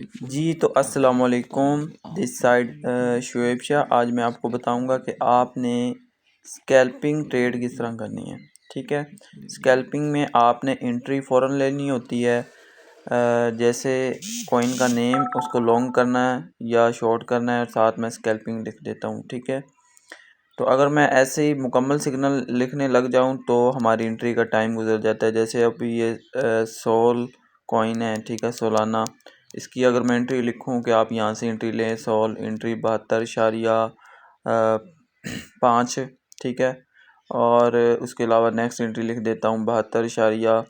जी तो अस्सलाम वालेकुम, दिस साइड शुएब शाह। आज मैं आपको बताऊंगा कि आपने स्कैल्पिंग ट्रेड किस तरह करनी है। ठीक है, स्कैल्पिंग में आपने एंट्री फ़ौरन लेनी होती है। जैसे कॉइन का नेम, उसको लॉन्ग करना है या शॉर्ट करना है और साथ में स्कैल्पिंग लिख देता हूँ। ठीक है, तो अगर मैं ऐसे ही मुकम्मल सिग्नल लिखने लग जाऊँ तो हमारी एंट्री का टाइम गुजर जाता है। जैसे अभी ये सोल कॉइन है, ठीक है, सोलाना, इसकी अगर मैं एंट्री लिखूं कि आप यहाँ से एंट्री लें, सोल एंट्री 72.5, ठीक है, और उसके अलावा नेक्स्ट एंट्री लिख देता हूँ 72,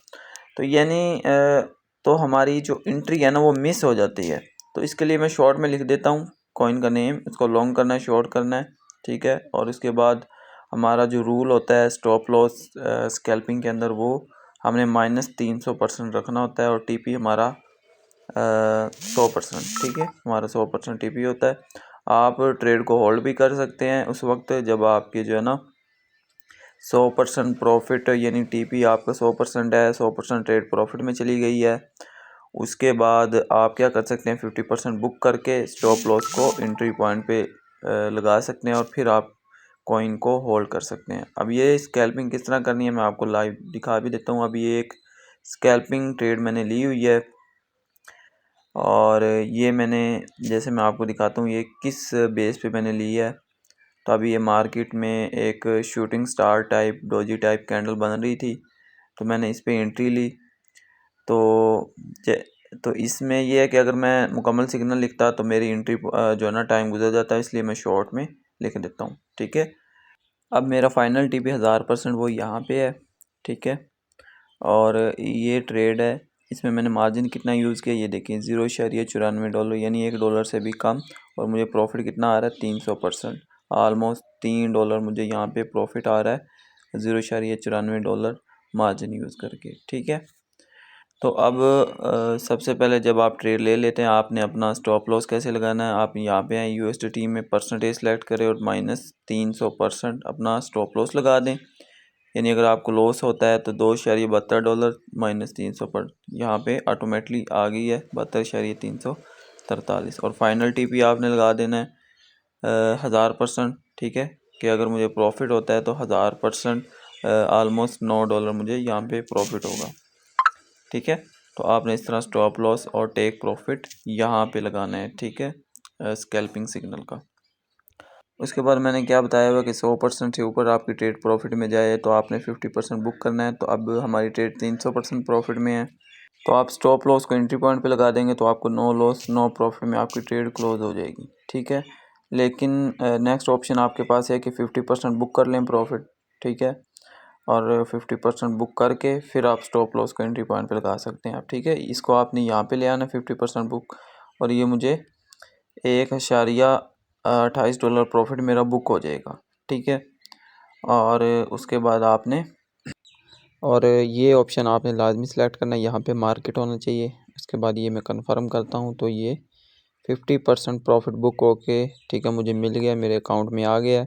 तो यानी तो हमारी जो एंट्री है ना वो मिस हो जाती है। तो इसके लिए मैं शॉर्ट में लिख देता हूँ कॉइन का नेम, इसको लॉन्ग करना है, शॉर्ट करना है, ठीक है। और इसके बाद हमारा जो रूल होता है स्टॉप लॉस स्कैल्पिंग के अंदर, वो हमने -300% रखना होता है और टीपी हमारा 100%, ठीक है, हमारा 100% टीपी होता है। आप ट्रेड को होल्ड भी कर सकते हैं उस वक्त जब आपके जो है ना 100% प्रॉफिट, यानी टीपी आपका 100% है, 100% ट्रेड प्रॉफिट में चली गई है। उसके बाद आप क्या कर सकते हैं, 50% बुक करके स्टॉप लॉस को एंट्री पॉइंट पे लगा सकते हैं और फिर आप कॉइन को होल्ड कर सकते हैं। अब ये स्कैल्पिंग किस तरह करनी है मैं आपको लाइव दिखा भी देता हूँ। अभी एक स्कैल्पिंग ट्रेड मैंने ली हुई है और ये मैंने, जैसे मैं आपको दिखाता हूँ ये किस बेस पे मैंने ली है। तो अभी ये मार्केट में एक shooting star type doji type candle बन रही थी, तो मैंने इस पे एंट्री ली। तो तो इसमें ये है कि अगर मैं मुकम्मल सिग्नल लिखता तो मेरी एंट्री जो है ना टाइम गुजर जाता है, इसलिए मैं शॉर्ट में लिख देता हूँ। ठीक है, अब मेरा फाइनल टीपी 1000% वो यहाँ पे है। ठीक है, और ये ट्रेड है, इसमें मैंने मार्जिन कितना यूज़ किया ये देखें, $0.94, यानी $1 से भी कम। और मुझे प्रॉफिट कितना आ रहा है, 300%, आलमोस्ट $3 मुझे यहाँ पे प्रॉफिट आ रहा है $0.94 मार्जिन यूज़ करके। ठीक है, तो अब सबसे पहले जब आप ट्रेड ले लेते हैं आपने अपना स्टॉप लॉस कैसे लगाना है। आप यहाँ पे हैं USDT में परसेंटेज सेलेक्ट करें और -300% अपना स्टॉप लॉस लगा दें। यानी अगर आपको लॉस होता है तो $2.72 -300 पर यहाँ पे ऑटोमेटिकली आ गई है 72.343। और फाइनल टीपी आपने लगा देना है 1000%। ठीक है, कि अगर मुझे प्रॉफिट होता है तो 1000% आलमोस्ट $9 मुझे यहाँ पे प्रॉफिट होगा। ठीक है, तो आपने इस तरह स्टॉप लॉस और टेक प्रॉफिट यहाँ पे लगाना है। ठीक है, स्कैल्पिंग सिग्नल का। उसके बाद मैंने क्या बताया हुआ कि 100% से ऊपर आपकी ट्रेड प्रॉफिट में जाए तो आपने 50% बुक करना है। तो अब हमारी ट्रेड 300% प्रॉफिट में है, तो आप स्टॉप लॉस को एंट्री पॉइंट पे लगा देंगे तो आपको नो लॉस नो प्रॉफिट में आपकी ट्रेड क्लोज हो जाएगी। ठीक है, लेकिन नेक्स्ट ऑप्शन आपके पास है कि 50% बुक कर लें प्रॉफिट। ठीक है, और 50% बुक करके फिर आप स्टॉप लॉस को एंट्री पॉइंट पे लगा सकते हैं आप। ठीक है, इसको आपने यहाँ पे ले आना 50% बुक, और ये मुझे $1.28 प्रॉफिट मेरा बुक हो जाएगा। ठीक है, और उसके बाद आपने, और ये ऑप्शन आपने लाजमी सेलेक्ट करना है, यहाँ पे मार्केट होना चाहिए। उसके बाद ये मैं कंफर्म करता हूँ तो ये 50% प्रॉफिट बुक होके, ठीक है, मुझे मिल गया, मेरे अकाउंट में आ गया।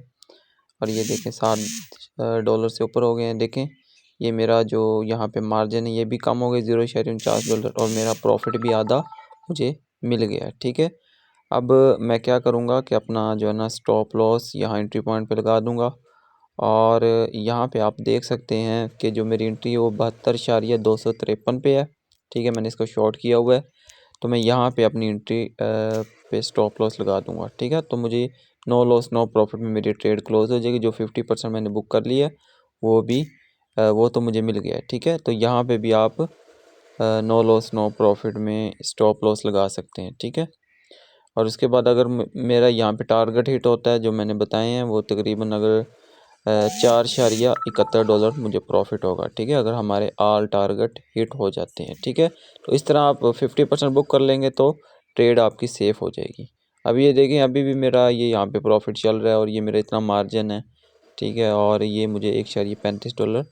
और ये देखें $7 से ऊपर हो गए हैं। देखें ये मेरा जो यहाँ पे मार्जिन है ये भी कम हो गई $0.49 और मेरा प्रॉफिट भी आधा मुझे मिल गया। ठीक है, अब मैं क्या करूँगा कि अपना जो है ना स्टॉप लॉस यहाँ एंट्री पॉइंट पे लगा दूँगा। और यहाँ पे आप देख सकते हैं कि जो मेरी एंट्री है वो 72.253 पे है। ठीक है, मैंने इसको शॉर्ट किया हुआ है, तो मैं यहाँ पे अपनी एंट्री पे स्टॉप लॉस लगा दूँगा। ठीक है, तो मुझे नो लॉस नो प्रॉफिट में मेरी ट्रेड क्लोज हो जाएगी। जो 50% मैंने बुक कर लिया है वो भी वो तो मुझे मिल गया है। ठीक है, तो यहाँ पे भी आप नो लॉस नो प्रॉफिट में स्टॉप लॉस लगा सकते हैं। ठीक है, और उसके बाद अगर मेरा यहाँ पे टारगेट हिट होता है जो मैंने बताए हैं, वो तकरीबन अगर $4.71 मुझे प्रॉफिट होगा। ठीक है, अगर हमारे ऑल टारगेट हिट हो जाते हैं। ठीक है, तो इस तरह आप 50% बुक कर लेंगे तो ट्रेड आपकी सेफ़ हो जाएगी। अब ये देखें अभी भी मेरा ये यहाँ पे प्रॉफिट चल रहा है और ये मेरा इतना मार्जिन है। ठीक है, और ये मुझे $1.35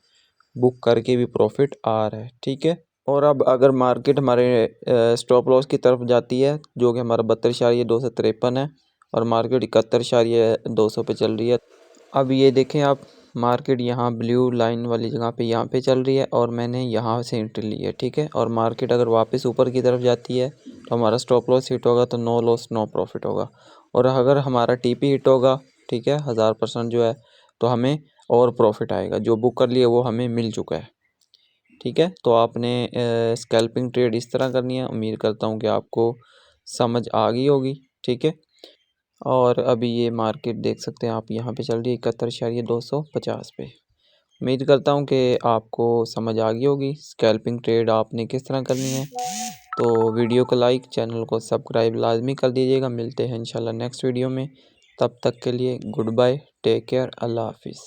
बुक करके भी प्रॉफिट आ रहा है। ठीक है, और अब अगर मार्केट हमारे स्टॉप लॉस की तरफ जाती है जो कि हमारा 72.253 है और मार्केट 71.200 पे चल रही है। अब ये देखें आप मार्केट यहाँ ब्लू लाइन वाली जगह पे यहाँ पे चल रही है और मैंने यहाँ से एंट्री ली है, ठीक है। और मार्केट अगर वापस ऊपर की तरफ जाती है तो हमारा स्टॉप लॉस हिट होगा, तो नो लॉस नो प्रॉफिट होगा। और अगर हमारा टीपी हिट होगा, ठीक है, 1000% जो है, तो हमें और प्रॉफिट आएगा। जो बुक कर लिए वो हमें मिल चुका है, ठीक है। तो आपने स्कैल्पिंग ट्रेड इस तरह करनी है। उम्मीद करता हूँ कि आपको समझ आ गई होगी, ठीक है। और अभी ये मार्केट देख सकते हैं आप, यहाँ पे चल रही है 71.250 पे। उम्मीद करता हूँ कि आपको समझ आ गई होगी स्कैल्पिंग ट्रेड आपने किस तरह करनी है। तो वीडियो को लाइक, चैनल को सब्सक्राइब लाजमी कर दीजिएगा। मिलते हैं इंशाल्लाह नेक्स्ट वीडियो में। तब तक के लिए गुड बाय, टेक केयर, अल्लाह हाफिज़।